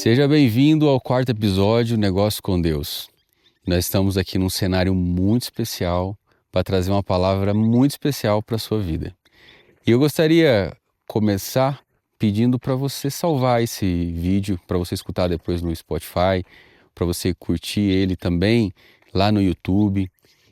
Seja bem-vindo ao quarto episódio Negócio com Deus. Nós estamos aqui num cenário muito especial para trazer uma palavra muito especial para a sua vida. E eu gostaria de começar pedindo para você salvar esse vídeo, para você escutar depois no Spotify, para você curtir ele também lá no YouTube.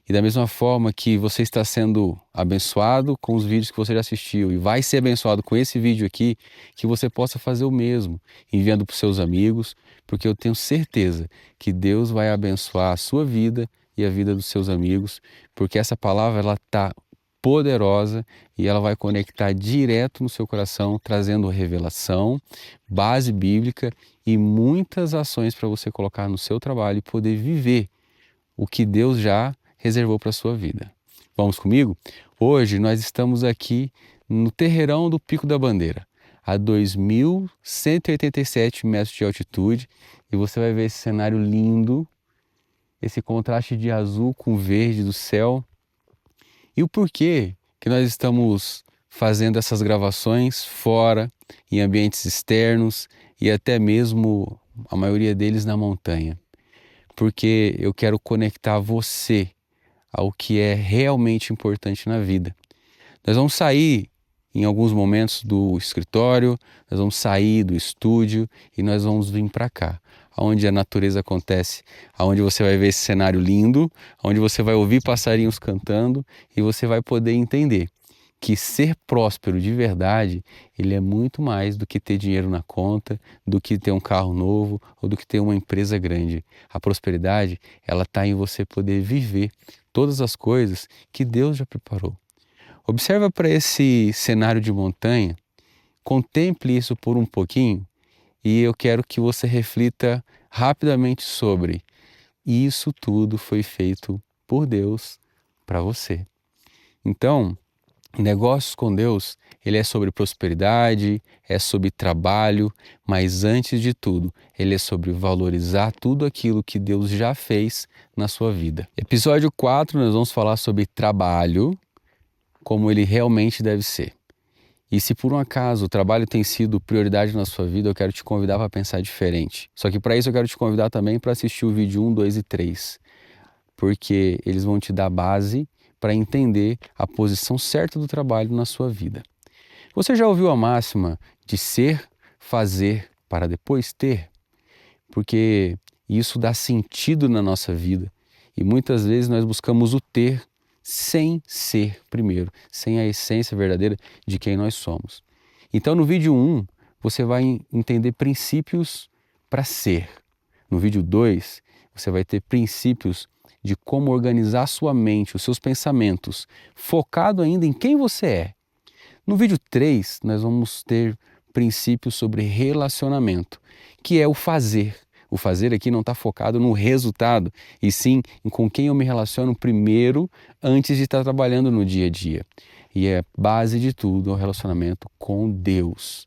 E da mesma forma que você está sendo abençoado com os vídeos que você já assistiu e vai ser abençoado com esse vídeo aqui, que você possa fazer o mesmo, enviando para os seus amigos, porque eu tenho certeza que Deus vai abençoar a sua vida e a vida dos seus amigos, porque essa palavra ela está poderosa e ela vai conectar direto no seu coração, trazendo revelação, base bíblica e muitas ações para você colocar no seu trabalho e poder viver o que Deus já reservou para a sua vida. Vamos comigo? Hoje nós estamos aqui no Terreirão do Pico da Bandeira, a 2.187 metros de altitude, e você vai ver esse cenário lindo, esse contraste de azul com verde do céu. E o porquê que nós estamos fazendo essas gravações fora, em ambientes externos e até mesmo a maioria deles na montanha? Porque eu quero conectar você ao que é realmente importante na vida. Nós vamos sair em alguns momentos do escritório, nós vamos sair do estúdio e nós vamos vir para cá, onde a natureza acontece, onde você vai ver esse cenário lindo, onde você vai ouvir passarinhos cantando e você vai poder entender que ser próspero de verdade, ele é muito mais do que ter dinheiro na conta, do que ter um carro novo ou do que ter uma empresa grande. A prosperidade, ela está em você poder viver todas as coisas que Deus já preparou. Observa para esse cenário de montanha, contemple isso por um pouquinho e eu quero que você reflita rapidamente sobre isso tudo foi feito por Deus para você. Então, negócios com Deus, ele é sobre prosperidade, é sobre trabalho, mas antes de tudo, ele é sobre valorizar tudo aquilo que Deus já fez na sua vida. Episódio 4, nós vamos falar sobre trabalho, como ele realmente deve ser. E se por um acaso o trabalho tem sido prioridade na sua vida, eu quero te convidar para pensar diferente. Só que para isso eu quero te convidar também para assistir o vídeo 1, 2 e 3, porque eles vão te dar base para entender a posição certa do trabalho na sua vida. Você já ouviu a máxima de ser, fazer para depois ter? Porque isso dá sentido na nossa vida e muitas vezes nós buscamos o ter sem ser primeiro, sem a essência verdadeira de quem nós somos. Então no vídeo 1 você vai entender princípios para ser. No vídeo 2 você vai ter princípios de como organizar a sua mente, os seus pensamentos, focado ainda em quem você é. No vídeo 3, nós vamos ter princípios sobre relacionamento, que é o fazer. O fazer aqui não está focado no resultado, e sim em com quem eu me relaciono primeiro, antes de estar trabalhando no dia a dia. E é base de tudo o relacionamento com Deus.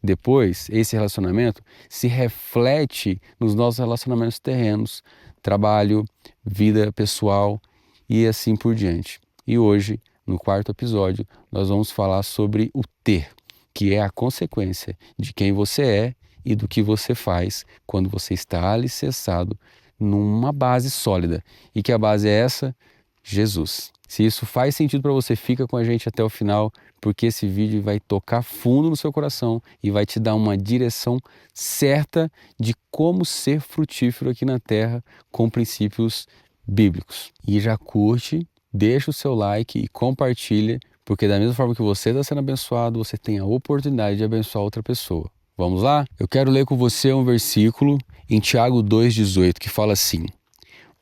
Depois, esse relacionamento se reflete nos nossos relacionamentos terrenos, trabalho, vida pessoal e assim por diante. E hoje, no quarto episódio, nós vamos falar sobre o ter, que é a consequência de quem você é e do que você faz quando você está alicerçado numa base sólida. E que a base é essa? Jesus. Se isso faz sentido para você, fica com a gente até o final, porque esse vídeo vai tocar fundo no seu coração e vai te dar uma direção certa de como ser frutífero aqui na Terra com princípios bíblicos. E já curte, deixa o seu like e compartilha, porque da mesma forma que você está sendo abençoado, você tem a oportunidade de abençoar outra pessoa. Vamos lá? Eu quero ler com você um versículo em Tiago 2,18 que fala assim: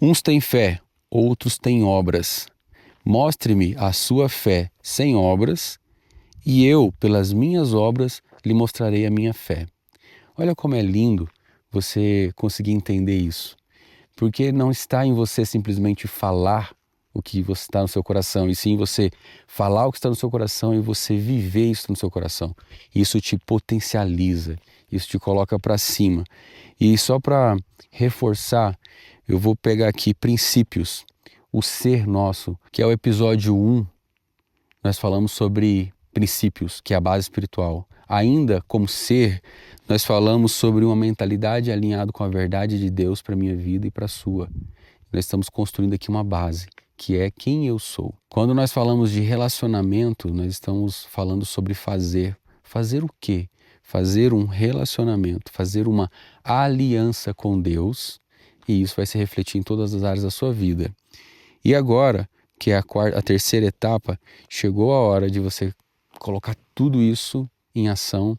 uns têm fé, outros têm obras. Mostre-me a sua fé sem obras, e eu, pelas minhas obras, lhe mostrarei a minha fé. Olha como é lindo você conseguir entender isso. Porque não está em você simplesmente falar o que você está no seu coração, e sim você falar o que está no seu coração e você viver isso no seu coração. Isso te potencializa, isso te coloca para cima. E só para reforçar, eu vou pegar aqui princípios. O ser nosso, que é o episódio 1, nós falamos sobre princípios, que é a base espiritual. Ainda como ser, nós falamos sobre uma mentalidade alinhada com a verdade de Deus para a minha vida e para a sua. Nós estamos construindo aqui uma base, que é quem eu sou. Quando nós falamos de relacionamento, nós estamos falando sobre fazer. Fazer o quê? Fazer um relacionamento, fazer uma aliança com Deus, e isso vai se refletir em todas as áreas da sua vida. E agora, que é a terceira etapa, chegou a hora de você colocar tudo isso em ação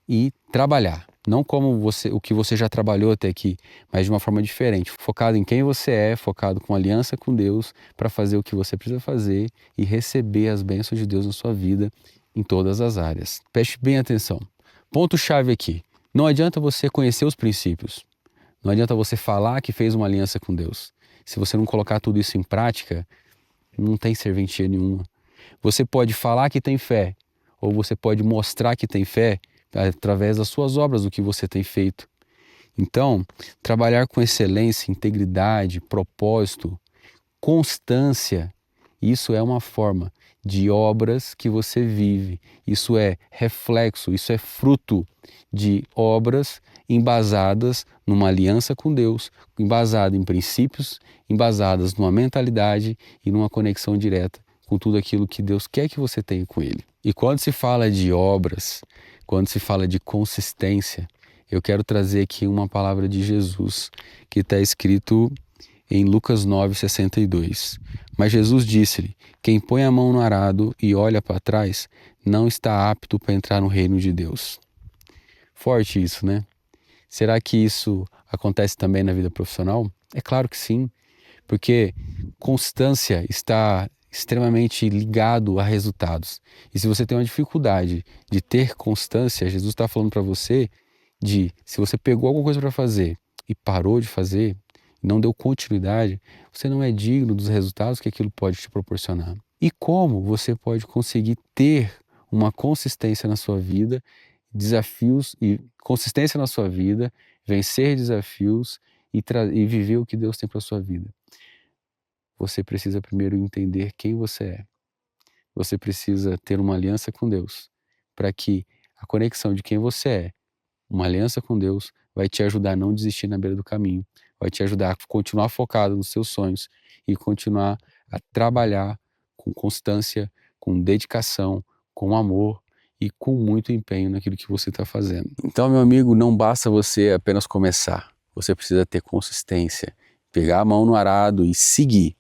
e trabalhar. Não como o que você já trabalhou até aqui, mas de uma forma diferente. Focado em quem você é, focado com aliança com Deus, para fazer o que você precisa fazer e receber as bênçãos de Deus na sua vida em todas as áreas. Preste bem atenção. Ponto-chave aqui. Não adianta você conhecer os princípios. Não adianta você falar que fez uma aliança com Deus. Se você não colocar tudo isso em prática, não tem serventia nenhuma. Você pode falar que tem fé, ou você pode mostrar que tem fé através das suas obras, do que você tem feito. Então, trabalhar com excelência, integridade, propósito, constância, isso é uma forma de obras que você vive. Isso é reflexo, isso é fruto de obras embasadas numa aliança com Deus, embasada em princípios, embasadas numa mentalidade e numa conexão direta com tudo aquilo que Deus quer que você tenha com Ele. E quando se fala de obras, quando se fala de consistência, eu quero trazer aqui uma palavra de Jesus que está escrito em Lucas 9:62. Mas Jesus disse-lhe: quem põe a mão no arado e olha para trás não está apto para entrar no reino de Deus. Forte isso, né? Será que isso acontece também na vida profissional? É claro que sim, porque constância está extremamente ligado a resultados. E se você tem uma dificuldade de ter constância, Jesus está falando para você se você pegou alguma coisa para fazer e parou de fazer, não deu continuidade, você não é digno dos resultados que aquilo pode te proporcionar. E como você pode conseguir ter uma consistência na sua vida, desafios e consistência na sua vida, vencer desafios e viver o que Deus tem para a sua vida? Você precisa primeiro entender quem você é. Você precisa ter uma aliança com Deus, para que a conexão de quem você é, uma aliança com Deus, vai te ajudar a não desistir na beira do caminho, vai te ajudar a continuar focado nos seus sonhos e continuar a trabalhar com constância, com dedicação, com amor e com muito empenho naquilo que você está fazendo. Então, meu amigo, não basta você apenas começar, você precisa ter consistência, pegar a mão no arado e seguir.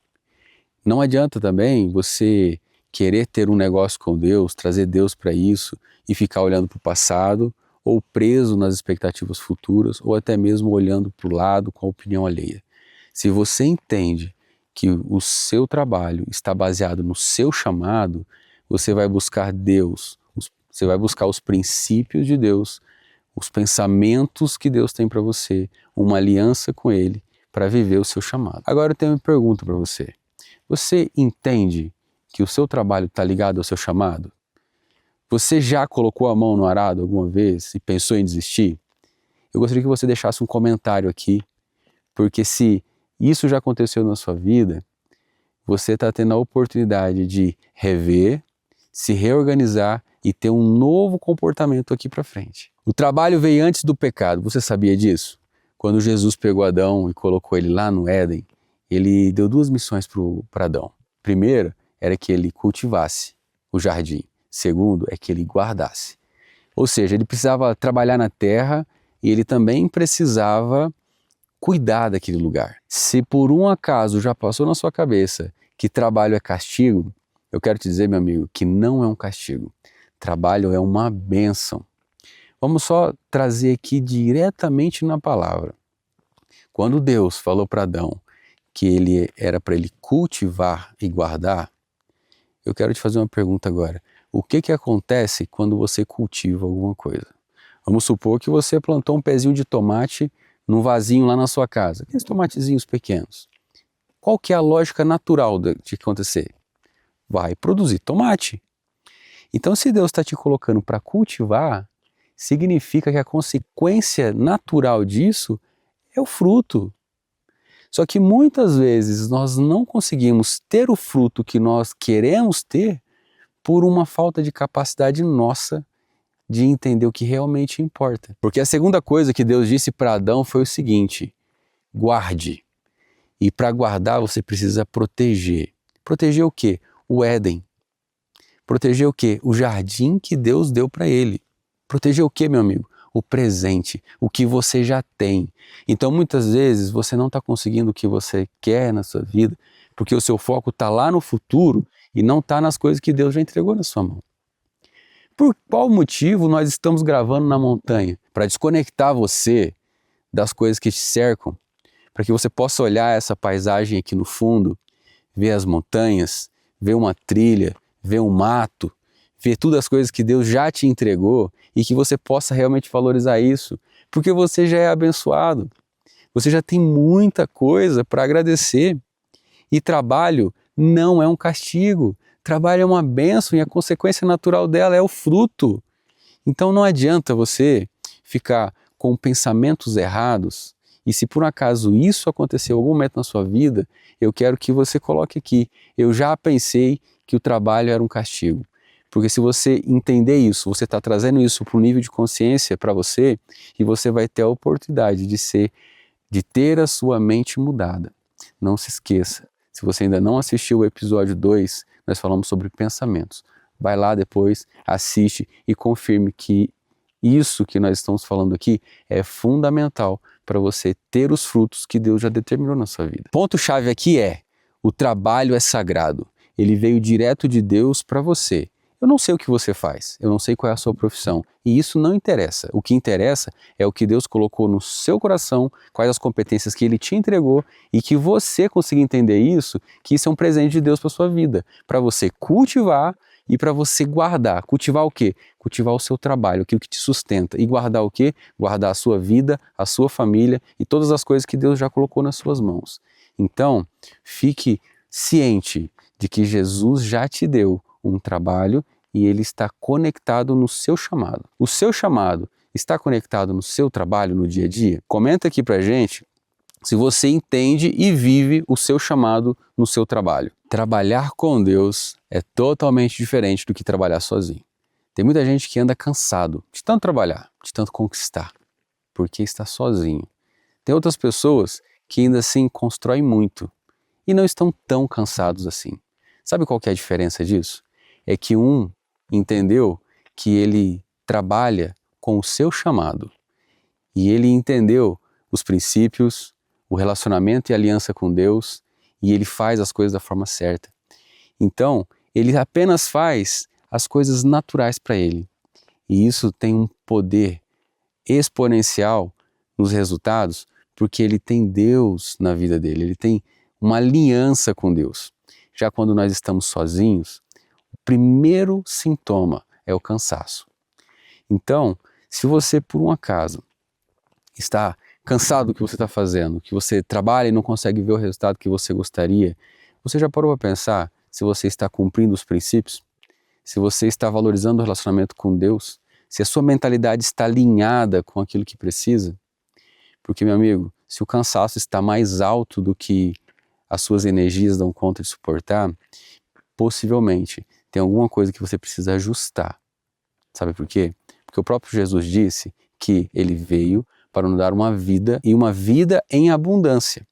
Não adianta também você querer ter um negócio com Deus, trazer Deus para isso e ficar olhando para o passado ou preso nas expectativas futuras ou até mesmo olhando para o lado com a opinião alheia. Se você entende que o seu trabalho está baseado no seu chamado, você vai buscar Deus, você vai buscar os princípios de Deus, os pensamentos que Deus tem para você, uma aliança com Ele para viver o seu chamado. Agora eu tenho uma pergunta para você. Você entende que o seu trabalho está ligado ao seu chamado? Você já colocou a mão no arado alguma vez e pensou em desistir? Eu gostaria que você deixasse um comentário aqui, porque se isso já aconteceu na sua vida, você está tendo a oportunidade de rever, se reorganizar e ter um novo comportamento aqui para frente. O trabalho veio antes do pecado, você sabia disso? Quando Jesus pegou Adão e colocou ele lá no Éden, ele deu duas missões para Adão. Primeiro, era que ele cultivasse o jardim. Segundo, é que ele guardasse. Ou seja, ele precisava trabalhar na terra e ele também precisava cuidar daquele lugar. Se por um acaso já passou na sua cabeça que trabalho é castigo, eu quero te dizer, meu amigo, que não é um castigo. Trabalho é uma bênção. Vamos só trazer aqui diretamente na palavra. Quando Deus falou para Adão que ele era para ele cultivar e guardar, eu quero te fazer uma pergunta agora. O que acontece quando você cultiva alguma coisa? Vamos supor que você plantou um pezinho de tomate num vasinho lá na sua casa, aqueles tomatezinhos pequenos. Qual que é a lógica natural de acontecer? Vai produzir tomate. Então, se Deus está te colocando para cultivar, significa que a consequência natural disso é o fruto. Só que muitas vezes nós não conseguimos ter o fruto que nós queremos ter por uma falta de capacidade nossa de entender o que realmente importa. Porque a segunda coisa que Deus disse para Adão foi o seguinte: guarde. E para guardar você precisa proteger. Proteger o quê? O Éden. Proteger o quê? O jardim que Deus deu para ele. Proteger o quê, meu amigo? O presente, o que você já tem. Então muitas vezes você não está conseguindo o que você quer na sua vida, porque o seu foco está lá no futuro e não está nas coisas que Deus já entregou na sua mão. Por qual motivo nós estamos gravando na montanha? Para desconectar você das coisas que te cercam, para que você possa olhar essa paisagem aqui no fundo, ver as montanhas, ver uma trilha, ver um mato, ver todas as coisas que Deus já te entregou e que você possa realmente valorizar isso, porque você já é abençoado, você já tem muita coisa para agradecer. E trabalho não é um castigo, trabalho é uma bênção e a consequência natural dela é o fruto. Então não adianta você ficar com pensamentos errados. E se por um acaso isso aconteceu em algum momento na sua vida, eu quero que você coloque aqui: eu já pensei que o trabalho era um castigo. Porque se você entender isso, você está trazendo isso para um nível de consciência para você, e você vai ter a oportunidade de ter a sua mente mudada. Não se esqueça, se você ainda não assistiu o episódio 2, nós falamos sobre pensamentos. Vai lá depois, assiste e confirme que isso que nós estamos falando aqui é fundamental para você ter os frutos que Deus já determinou na sua vida. Ponto-chave aqui é: o trabalho é sagrado. Ele veio direto de Deus para você. Eu não sei o que você faz, eu não sei qual é a sua profissão, e isso não interessa. O que interessa é o que Deus colocou no seu coração, quais as competências que Ele te entregou, e que você consiga entender isso, que isso é um presente de Deus para sua vida, para você cultivar e para você guardar. Cultivar o quê? Cultivar o seu trabalho, aquilo que te sustenta. E guardar o quê? Guardar a sua vida, a sua família e todas as coisas que Deus já colocou nas suas mãos. Então, fique ciente de que Jesus já te deu um trabalho e ele está conectado no seu chamado. O seu chamado está conectado no seu trabalho no dia a dia? Comenta aqui pra gente se você entende e vive o seu chamado no seu trabalho. Trabalhar com Deus é totalmente diferente do que trabalhar sozinho. Tem muita gente que anda cansado de tanto trabalhar, de tanto conquistar, porque está sozinho. Tem outras pessoas que ainda assim constroem muito e não estão tão cansados assim. Sabe qual que é a diferença disso? É que um entendeu que ele trabalha com o seu chamado e ele entendeu os princípios, o relacionamento e a aliança com Deus, e ele faz as coisas da forma certa. Então, ele apenas faz as coisas naturais para ele. E isso tem um poder exponencial nos resultados, porque ele tem Deus na vida dele, ele tem uma aliança com Deus. Já quando nós estamos sozinhos, o primeiro sintoma é o cansaço. Então, se você por um acaso está cansado do que você está fazendo, que você trabalha e não consegue ver o resultado que você gostaria, você já parou para pensar se você está cumprindo os princípios? Se você está valorizando o relacionamento com Deus? Se a sua mentalidade está alinhada com aquilo que precisa? Porque, meu amigo, se o cansaço está mais alto do que as suas energias dão conta de suportar, possivelmente tem alguma coisa que você precisa ajustar. Sabe por quê? Porque o próprio Jesus disse que ele veio para nos dar uma vida e uma vida em abundância.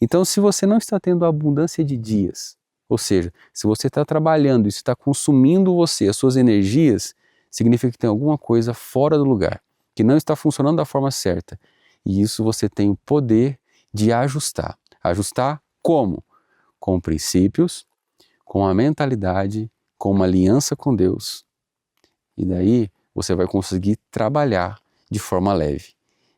Então, se você não está tendo abundância de dias, ou seja, se você está trabalhando e isso está consumindo você, as suas energias, significa que tem alguma coisa fora do lugar, que não está funcionando da forma certa. E isso você tem o poder de ajustar. Ajustar como? Com princípios, com a mentalidade, com uma aliança com Deus. E daí você vai conseguir trabalhar de forma leve.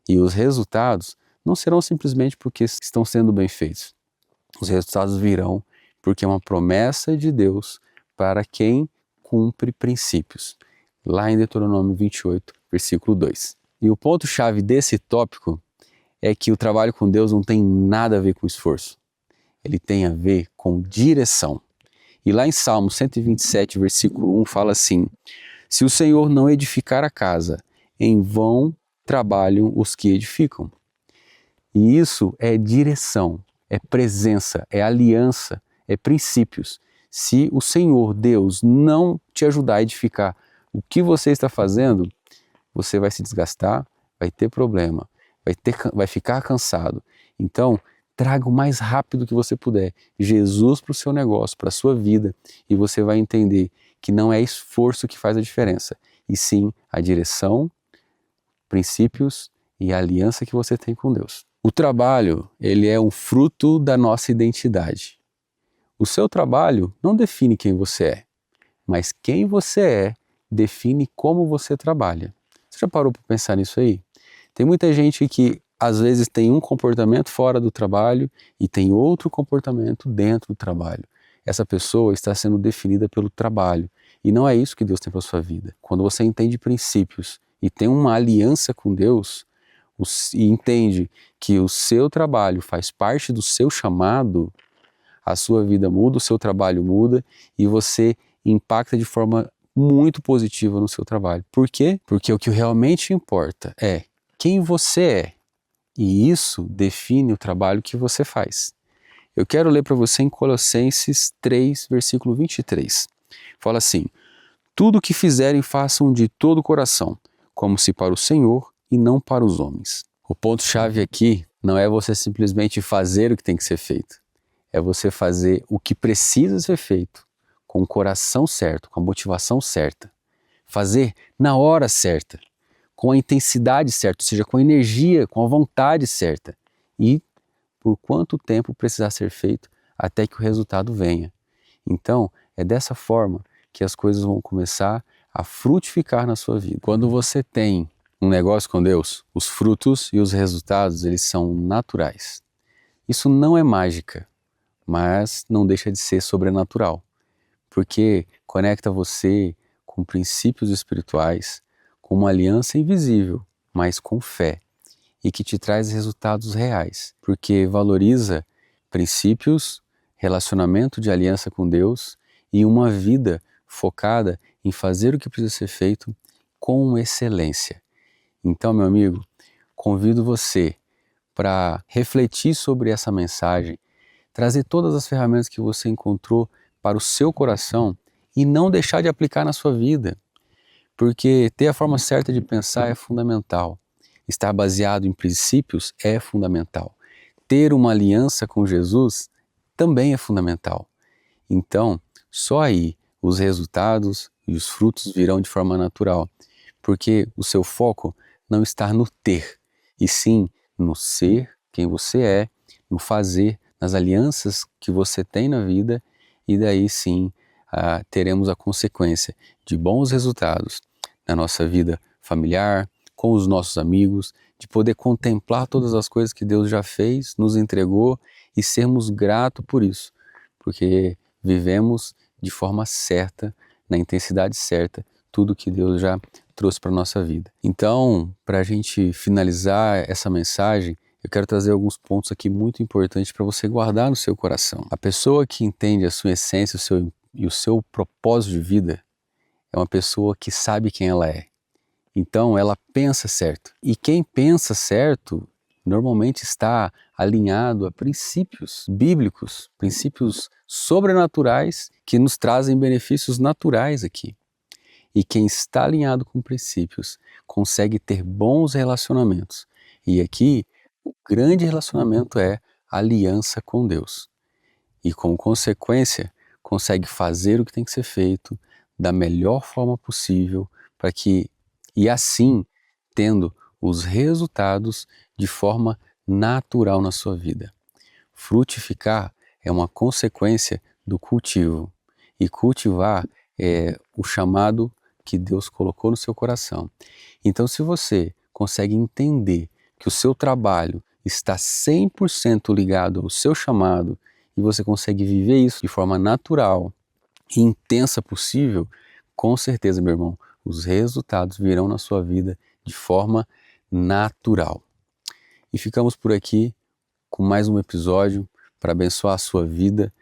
E os resultados não serão simplesmente porque estão sendo bem feitos. Os resultados virão porque é uma promessa de Deus para quem cumpre princípios. Lá em Deuteronômio 28, versículo 2. E o ponto-chave desse tópico é que o trabalho com Deus não tem nada a ver com esforço. Ele tem a ver com direção. E lá em Salmo 127, versículo 1, fala assim: se o Senhor não edificar a casa, em vão trabalham os que edificam. E isso é direção, é presença, é aliança, é princípios. Se o Senhor, Deus, não te ajudar a edificar o que você está fazendo, você vai se desgastar, vai ter problema, vai ficar cansado. Então, traga o mais rápido que você puder Jesus para o seu negócio, para a sua vida, e você vai entender que não é esforço que faz a diferença, e sim a direção, princípios e a aliança que você tem com Deus. O trabalho, ele é um fruto da nossa identidade. O seu trabalho não define quem você é, mas quem você é define como você trabalha. Você já parou para pensar nisso aí? Tem muita gente que às vezes tem um comportamento fora do trabalho e tem outro comportamento dentro do trabalho. Essa pessoa está sendo definida pelo trabalho e não é isso que Deus tem para a sua vida. Quando você entende princípios e tem uma aliança com Deus e entende que o seu trabalho faz parte do seu chamado, a sua vida muda, o seu trabalho muda e você impacta de forma muito positiva no seu trabalho. Por quê? Porque o que realmente importa é quem você é e isso define o trabalho que você faz. Eu quero ler para você em Colossenses 3, versículo 23. Fala assim: tudo o que fizerem façam de todo o coração, como se para o Senhor e não para os homens. O ponto-chave aqui não é você simplesmente fazer o que tem que ser feito. É você fazer o que precisa ser feito, com o coração certo, com a motivação certa. Fazer na hora certa, com a intensidade certa, ou seja, com a energia, com a vontade certa. E por quanto tempo precisar ser feito até que o resultado venha. Então, é dessa forma que as coisas vão começar a frutificar na sua vida. Quando você tem um negócio com Deus, os frutos e os resultados, eles são naturais. Isso não é mágica, mas não deixa de ser sobrenatural, porque conecta você com princípios espirituais, com uma aliança invisível, mas com fé, e que te traz resultados reais, porque valoriza princípios, relacionamento de aliança com Deus e uma vida focada em fazer o que precisa ser feito com excelência. Então, meu amigo, convido você para refletir sobre essa mensagem, trazer todas as ferramentas que você encontrou para o seu coração e não deixar de aplicar na sua vida, porque ter a forma certa de pensar é fundamental. Estar baseado em princípios é fundamental. Ter uma aliança com Jesus também é fundamental. Então, só aí os resultados e os frutos virão de forma natural, porque o seu foco não está no ter, e sim no ser quem você é, no fazer, nas alianças que você tem na vida, e daí sim teremos a consequência de bons resultados na nossa vida familiar, com os nossos amigos, de poder contemplar todas as coisas que Deus já fez, nos entregou e sermos gratos por isso, porque vivemos de forma certa, na intensidade certa, tudo que Deus já trouxe para a nossa vida. Então, para a gente finalizar essa mensagem, eu quero trazer alguns pontos aqui muito importantes para você guardar no seu coração. A pessoa que entende a sua essência e o seu propósito de vida é uma pessoa que sabe quem ela é. Então, ela pensa certo. E quem pensa certo normalmente está alinhado a princípios bíblicos, princípios sobrenaturais que nos trazem benefícios naturais aqui. E quem está alinhado com princípios consegue ter bons relacionamentos. E aqui, o grande relacionamento é a aliança com Deus. E como consequência, consegue fazer o que tem que ser feito da melhor forma possível para que, e assim, tendo os resultados de forma natural na sua vida. Frutificar é uma consequência do cultivo. E cultivar é o chamado que Deus colocou no seu coração. Então, se você consegue entender que o seu trabalho está 100% ligado ao seu chamado e você consegue viver isso de forma natural e intensa possível, com certeza, meu irmão, os resultados virão na sua vida de forma natural. E ficamos por aqui com mais um episódio para abençoar a sua vida,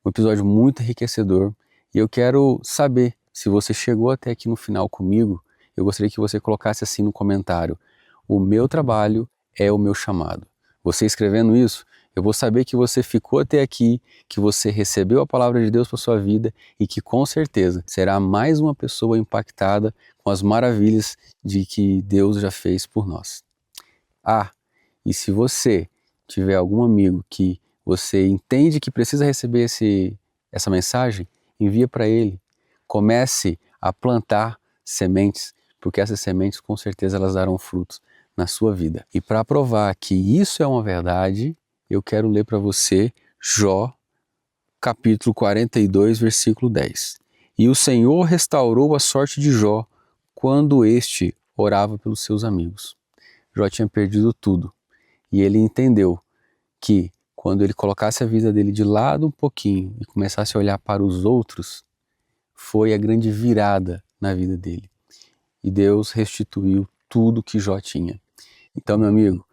um episódio muito enriquecedor. E eu quero saber se você chegou até aqui no final comigo. Eu gostaria que você colocasse assim no comentário: o meu trabalho é o meu chamado. Você escrevendo isso Eu vou saber que você ficou até aqui, que você recebeu a palavra de Deus para sua vida e que com certeza será mais uma pessoa impactada com as maravilhas de que Deus já fez por nós. E se você tiver algum amigo que você entende que precisa receber essa mensagem, envia para ele. Comece a plantar sementes, porque essas sementes com certeza elas darão frutos na sua vida. E para provar que isso é uma verdade, eu quero ler para você Jó, capítulo 42, versículo 10. E o Senhor restaurou a sorte de Jó quando este orava pelos seus amigos. Jó tinha perdido tudo e ele entendeu que quando ele colocasse a vida dele de lado um pouquinho e começasse a olhar para os outros, foi a grande virada na vida dele. E Deus restituiu tudo que Jó tinha. Então, meu amigo,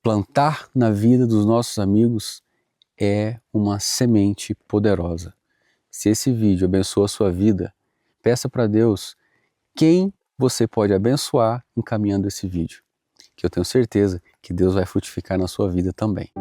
plantar na vida dos nossos amigos é uma semente poderosa. Se esse vídeo abençoa a sua vida, peça para Deus quem você pode abençoar encaminhando esse vídeo, que eu tenho certeza que Deus vai frutificar na sua vida também.